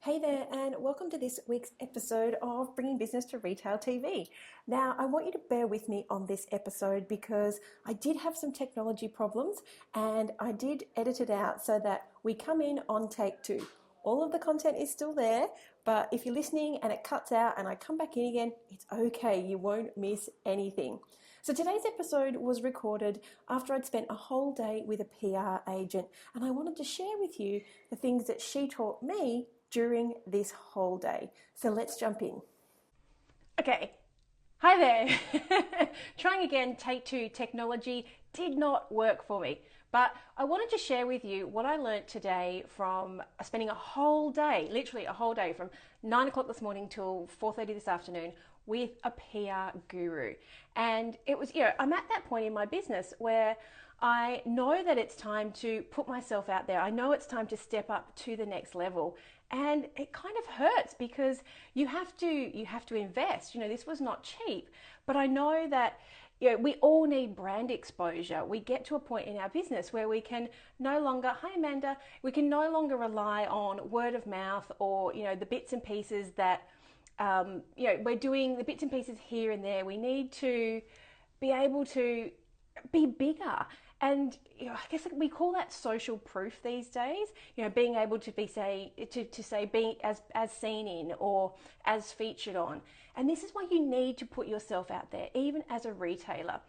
Hey there, and welcome to this week's episode of Bringing Business to Retail TV. Now, I want you to bear with me on this episode because I did have some technology problems and I did edit it out so that we come in on take two. All of the content is still there, but if you're listening and it cuts out and I come back in again, it's okay. You won't miss anything. So today's episode was recorded after I'd spent a whole day with a PR agent, and I wanted to share with you the things that she taught me during this whole day. So let's jump in. Okay, hi there. Trying again, take two. Technology did not work for me, but I wanted to share with you what I learned today from spending a whole day, literally a whole day from 9 o'clock this morning till 4:30 this afternoon with a PR guru. And it was, I'm at that point in my business where I know that it's time to put myself out there. I know it's time to step up to the next level. And it kind of hurts because you have to invest. This was not cheap, but I know that we all need brand exposure. We get to a point in our business where we can no longer, hi Amanda, we can no longer rely on word of mouth or, the bits and pieces that, we're doing the bits and pieces here and there. We need to be able to be bigger. And I guess we call that social proof these days. Being able to be being as seen in or as featured on. And this is why you need to put yourself out there, even as a retailer.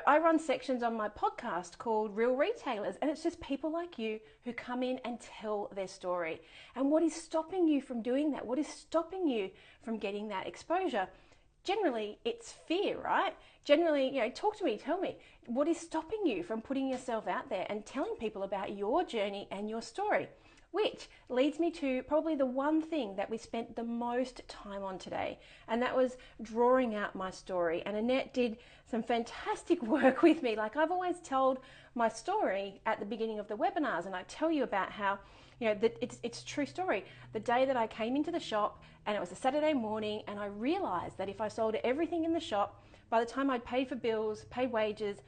I run sections on my podcast called Real Retailers, and it's just people like you who come in and tell their story. And what is stopping you from doing that? What is stopping you from getting that exposure? Generally, it's fear, right? Generally, talk to me, tell me, what is stopping you from putting yourself out there and telling people about your journey and your story? Which leads me to probably the one thing that we spent the most time on today, and that was drawing out my story. And Annette did some fantastic work with me. Like I've always told my story at the beginning of the webinars, and I tell you about how that it's a true story. The day that I came into the shop, and it was a Saturday morning, and I realized that if I sold everything in the shop, by the time I'd paid for bills, paid wages,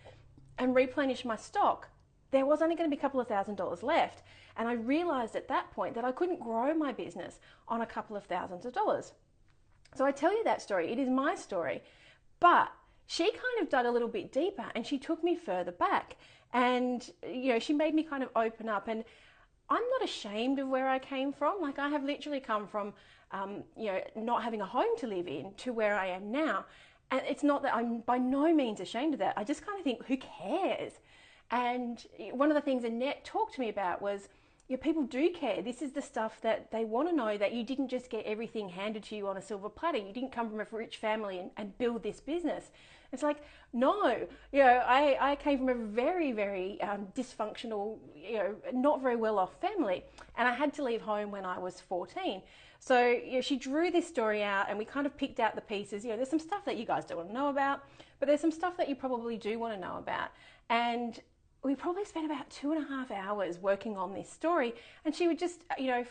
and replenished my stock, there was only going to be a couple of $1,000s left. And I realized at that point that I couldn't grow my business on a couple of thousands of dollars. So I tell you that story. It is my story. But she kind of dug a little bit deeper and she took me further back. And, she made me kind of open up. And I'm not ashamed of where I came from. Like I have literally come from, not having a home to live in to where I am now. And it's not that I'm by no means ashamed of that. I just kind of think, who cares? And one of the things Annette talked to me about was, people do care. This is the stuff that they want to know, that you didn't just get everything handed to you on a silver platter. You didn't come from a rich family and build this business. It's like, no, I came from a very, very dysfunctional, not very well off family. And I had to leave home when I was 14. So she drew this story out and we kind of picked out the pieces. There's some stuff that you guys don't want to know about, but there's some stuff that you probably do want to know about. And we probably spent about 2.5 hours working on this story, and she would just,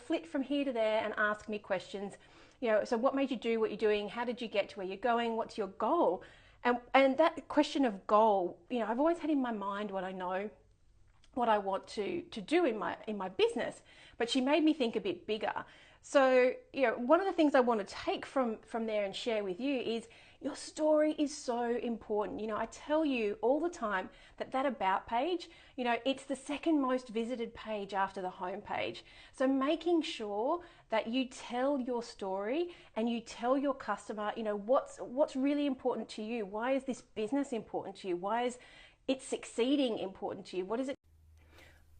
flit from here to there and ask me questions. So what made you do what you're doing? How did you get to where you're going? What's your goal? And that question of goal, I've always had in my mind what I know, what I want to do in my business, but she made me think a bit bigger. So, one of the things I want to take from there and share with you is your story is so important. I tell you all the time that about page, it's the second most visited page after the home page. So making sure that you tell your story and you tell your customer, what's really important to you. Why is this business important to you? Why is it succeeding important to you? What is it?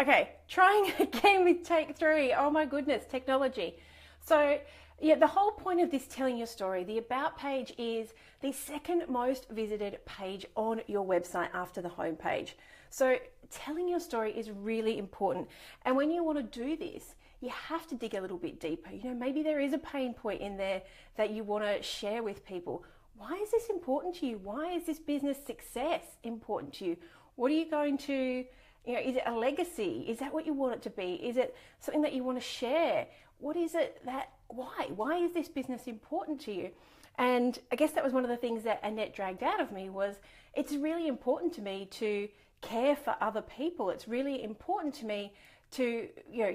Okay, trying again with take 3. Oh my goodness, technology. So the whole point of this telling your story, the about page is the second most visited page on your website after the home page. So telling your story is really important. And when you want to do this, you have to dig a little bit deeper. Maybe there is a pain point in there that you want to share with people. Why is this important to you? Why is this business success important to you? What are you going to, is it a legacy? Is that what you want it to be? Is it something that you want to share? What is it why is this business important to you? And I guess that was one of the things that Annette dragged out of me was, it's really important to me to care for other people. It's really important to me to,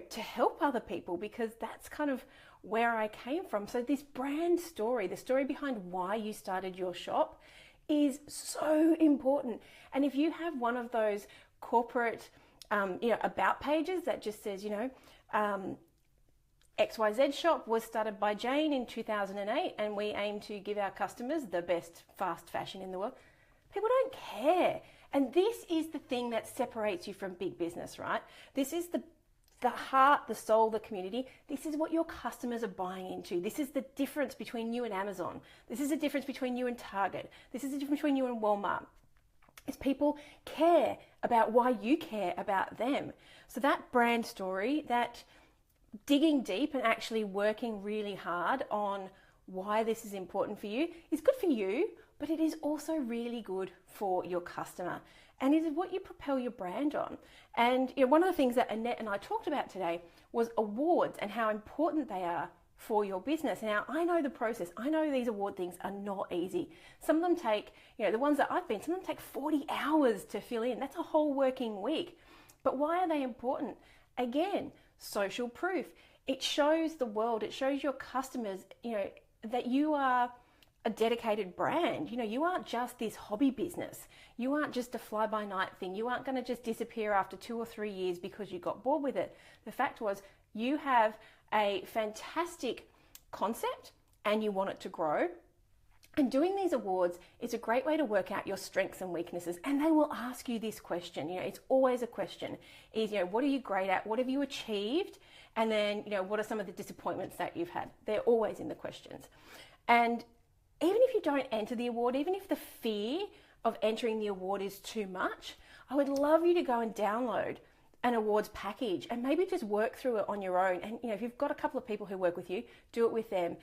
to help other people, because that's kind of where I came from. So this brand story, the story behind why you started your shop, is so important. And if you have one of those corporate, about pages that just says, XYZ shop was started by Jane in 2008, and we aim to give our customers the best fast fashion in the world. People don't care. And this is the thing that separates you from big business, right? This is the heart, the soul, the community. This is what your customers are buying into. This is the difference between you and Amazon. This is the difference between you and Target. This is the difference between you and Walmart. Is people care about why you care about them. So that brand story, that digging deep and actually working really hard on why this is important for you, is good for you, but it is also really good for your customer. And it is what you propel your brand on. And one of the things that Annette and I talked about today was awards and how important they are for your business. Now, I know the process. I know these award things are not easy. Some of them take, the ones that I've been, some of them take 40 hours to fill in. That's a whole working week. But why are they important? Again, social proof. It shows the world, it shows your customers, that you are a dedicated brand. You aren't just this hobby business. You aren't just a fly-by-night thing. You aren't going to just disappear after 2 or 3 years because you got bored with it. The fact was, you have a fantastic concept and you want it to grow. And doing these awards is a great way to work out your strengths and weaknesses. And they will ask you this question. It's always a question. Is, what are you great at? What have you achieved? And then, what are some of the disappointments that you've had? They're always in the questions. And even if you don't enter the award, even if the fear of entering the award is too much, I would love you to go and download an awards package and maybe just work through it on your own. And, if you've got a couple of people who work with you, do it with them.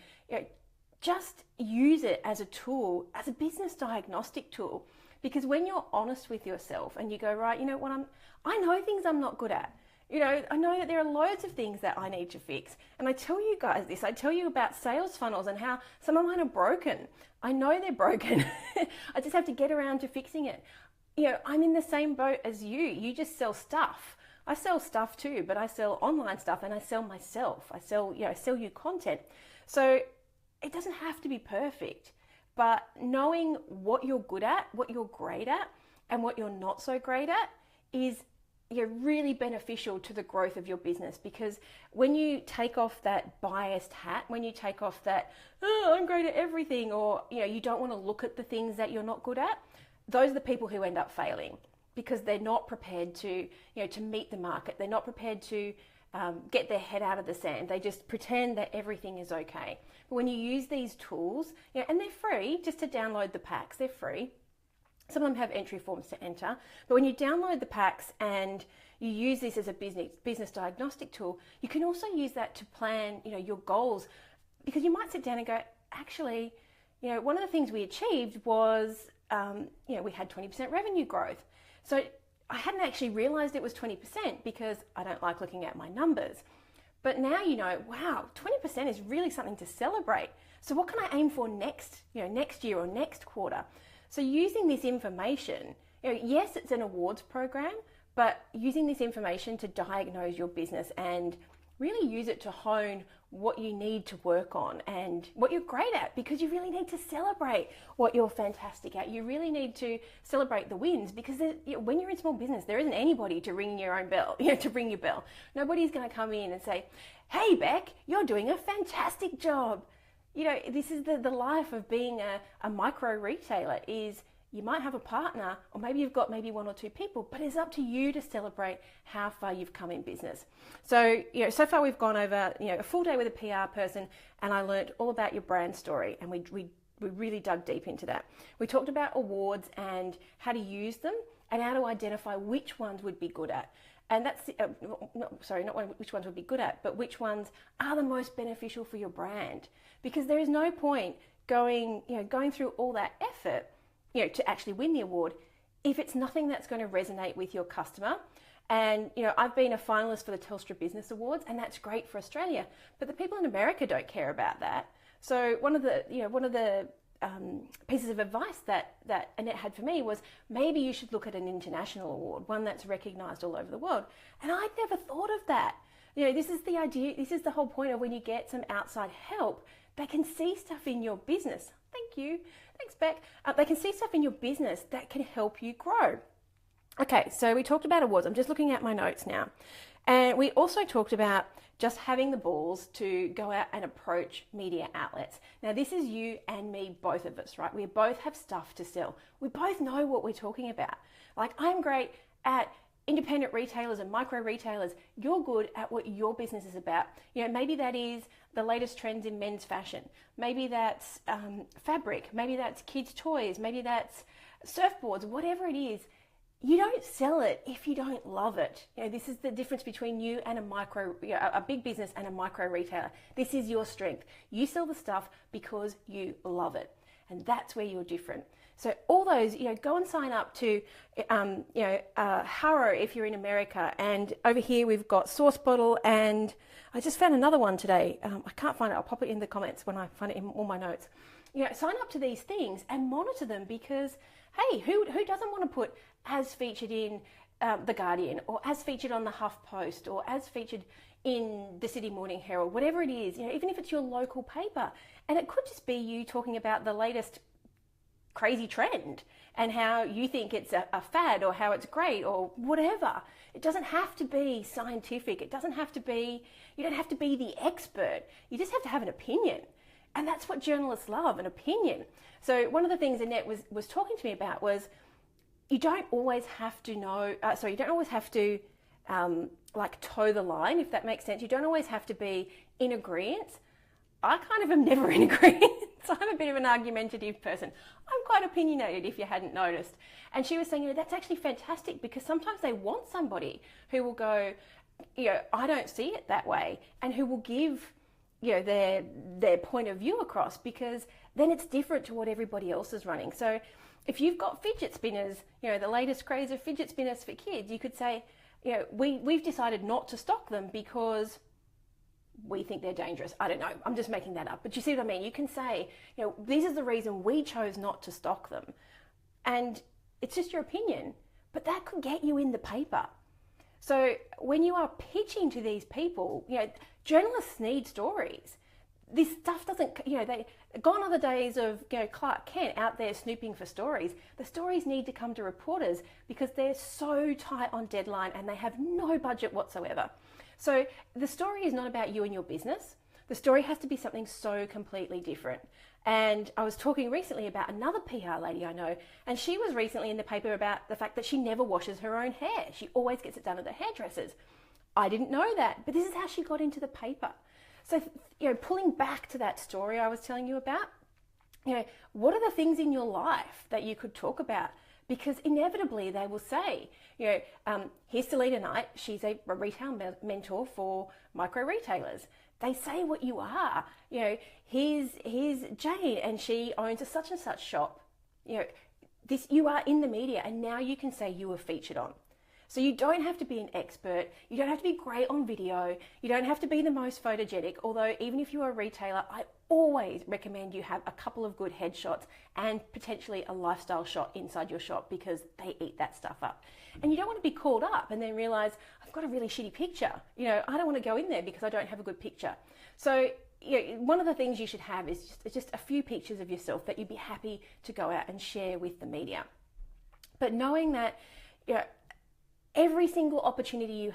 Just use it as a tool, as a business diagnostic tool. Because when you're honest with yourself and you go, right, I know things I'm not good at. I know that there are loads of things that I need to fix. And I tell you guys this, I tell you about sales funnels and how some of mine are broken. I know they're broken. I just have to get around to fixing it. I'm in the same boat as you. You just sell stuff. I sell stuff too, but I sell online stuff and I sell myself. I sell you content. So it doesn't have to be perfect, but knowing what you're good at, what you're great at, and what you're not so great at is really beneficial to the growth of your business. Because when you take off that biased hat, when you take off that, I'm great at everything, or you don't want to look at the things that you're not good at, those are the people who end up failing, because they're not prepared to to meet the market. They're not prepared to get their head out of the sand. They just pretend that everything is okay. But when you use these tools, and they're free, just to download the packs, they're free. Some of them have entry forms to enter. But when you download the packs and you use this as a business diagnostic tool, you can also use that to plan, your goals. Because you might sit down and go, actually, one of the things we achieved was, we had 20% revenue growth. So I hadn't actually realized it was 20% because I don't like looking at my numbers. But now wow, 20% is really something to celebrate. So what can I aim for next year or next quarter? So using this information, yes, it's an awards program, but using this information to diagnose your business and really use it to hone what you need to work on and what you're great at, because you really need to celebrate what you're fantastic at. You really need to celebrate the wins, because when you're in small business, there isn't anybody to ring your own bell, to ring your bell. Nobody's going to come in and say, hey, Beck, you're doing a fantastic job. This is the life of being a micro retailer. Is you might have a partner, or maybe you've got one or two people, but it's up to you to celebrate how far you've come in business. So, so far we've gone over, a full day with a PR person, and I learned all about your brand story, and we really dug deep into that. We talked about awards and how to use them and how to identify which ones would be good at. And that's, not which ones would be good at, but which ones are the most beneficial for your brand. Because there is no point going through all that effort, to actually win the award if it's nothing that's going to resonate with your customer. And, I've been a finalist for the Telstra Business Awards, and that's great for Australia, but the people in America don't care about that. So one of the pieces of advice that Annette had for me was maybe you should look at an international award, one that's recognized all over the world. And I'd never thought of that. This is the idea, this is the whole point of when you get some outside help, they can see stuff in your business. Thank you. Thanks, Beck. They can see stuff in your business that can help you grow. Okay, so we talked about awards. I'm just looking at my notes now. And we also talked about just having the balls to go out and approach media outlets. Now, this is you and me, both of us, right? We both have stuff to sell. We both know what we're talking about. Like, I'm great at independent retailers and micro retailers. You're good at what your business is about. Maybe that is the latest trends in men's fashion. Maybe that's fabric. Maybe that's kids' toys. Maybe that's surfboards, whatever it is. You don't sell it if you don't love it. This is the difference between you and a big business and a micro retailer. This is your strength. You sell the stuff because you love it. And that's where you're different. So all those, go and sign up to, Haro if you're in America. And over here we've got Source Bottle, and I just found another one today. I can't find it. I'll pop it in the comments when I find it in all my notes. Sign up to these things and monitor them because, hey, who doesn't want to put as featured in The Guardian, or as featured on the HuffPost, or as featured in the Sydney Morning Herald, whatever it is, even if it's your local paper. And it could just be you talking about the latest crazy trend and how you think it's a fad or how it's great or whatever. It doesn't have to be scientific. It doesn't have to be, you don't have to be the expert. You just have to have an opinion. And that's what journalists love, an opinion. So one of the things Annette was talking to me about was you don't always have to know, you don't always have to toe the line, if that makes sense. You don't always have to be in agreement. I kind of am never in agreement. So I'm a bit of an argumentative person. I'm quite opinionated, if you hadn't noticed. And she was saying, that's actually fantastic because sometimes they want somebody who will go, I don't see it that way, and who will give, their point of view across, because then it's different to what everybody else is running. So if you've got fidget spinners, the latest craze of fidget spinners for kids, you could say, we've decided not to stock them because we think they're dangerous. I don't know. I'm just making that up. But you see what I mean? You can say, this is the reason we chose not to stock them. And it's just your opinion, but that could get you in the paper. So when you are pitching to these people, journalists need stories. This stuff doesn't, gone are the days of Clark Kent out there snooping for stories. The stories need to come to reporters because they're so tight on deadline and they have no budget whatsoever. So the story is not about you and your business. The story has to be something so completely different. And I was talking recently about another PR lady I know, and she was recently in the paper about the fact that she never washes her own hair. She always gets it done at the hairdressers. I didn't know that, but this is how she got into the paper. So, pulling back to that story I was telling you about, what are the things in your life that you could talk about? Because inevitably they will say, here's Selena Knight. She's a retail mentor for micro retailers. They say what you are. Here's Jane, and she owns a such and such shop. You are in the media, and now you can say you were featured on. So you don't have to be an expert. You don't have to be great on video. You don't have to be the most photogenic. Although even if you are a retailer, I always recommend you have a couple of good headshots and potentially a lifestyle shot inside your shop because they eat that stuff up. And you don't want to be called up and then realize, I've got a really shitty picture. I don't want to go in there because I don't have a good picture. So one of the things you should have is just a few pictures of yourself that you'd be happy to go out and share with the media. But knowing that, every single opportunity you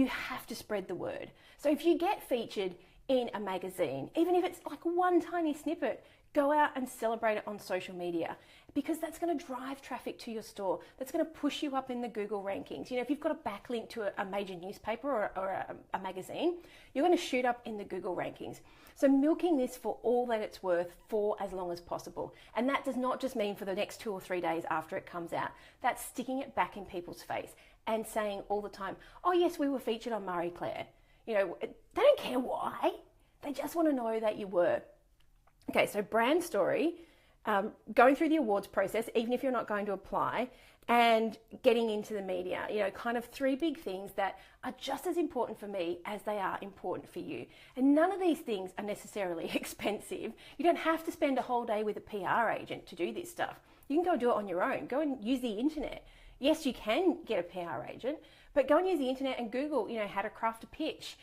have to spread the word. So if you get featured in a magazine, even if it's like one tiny snippet, go out and celebrate it on social media because that's going to drive traffic to your store. That's going to push you up in the Google rankings. If you've got a backlink to a major newspaper or a magazine, you're going to shoot up in the Google rankings. So milking this for all that it's worth for as long as possible. And that does not just mean for the next 2 or 3 days after it comes out. That's sticking it back in people's face and saying all the time, oh yes, we were featured on Marie Claire. They don't care why. They just want to know that you were. Okay, so brand story, going through the awards process, even if you're not going to apply, and getting into the media. Kind of three big things that are just as important for me as they are important for you. And none of these things are necessarily expensive. You don't have to spend a whole day with a PR agent to do this stuff. You can go do it on your own. Go and use the internet. Yes, you can get a PR agent, but go and use the internet and Google, how to craft a pitch,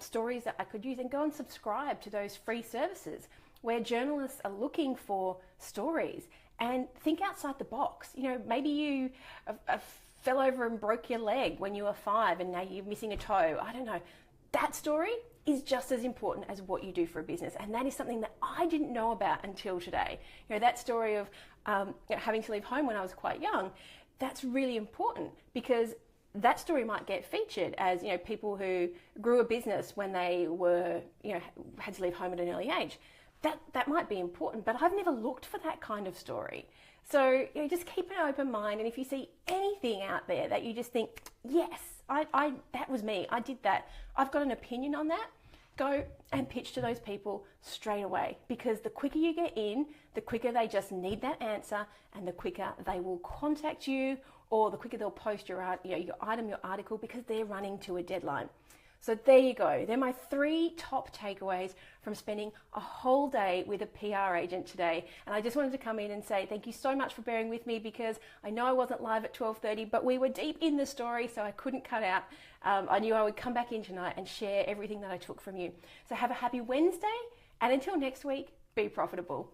stories that I could use, and go and subscribe to those free services where journalists are looking for stories. And think outside the box. Maybe you fell over and broke your leg when you were 5 and now you're missing a toe. I don't know. That story is just as important as what you do for a business. And that is something that I didn't know about until today. That story of having to leave home when I was quite young, that's really important because that story might get featured as, people who grew a business when they were, had to leave home at an early age. That might be important, but I've never looked for that kind of story. So just keep an open mind, and if you see anything out there that you just think, yes, I that was me, I did that, I've got an opinion on that, go and pitch to those people straight away, because the quicker you get in, the quicker they just need that answer, and the quicker they will contact you, or the quicker they'll post your item, your article, because they're running to a deadline. So there you go. They're my 3 top takeaways from spending a whole day with a PR agent today. And I just wanted to come in and say thank you so much for bearing with me, because I know I wasn't live at 12:30, but we were deep in the story, so I couldn't cut out. I knew I would come back in tonight and share everything that I took from you. So have a happy Wednesday, and until next week, be profitable.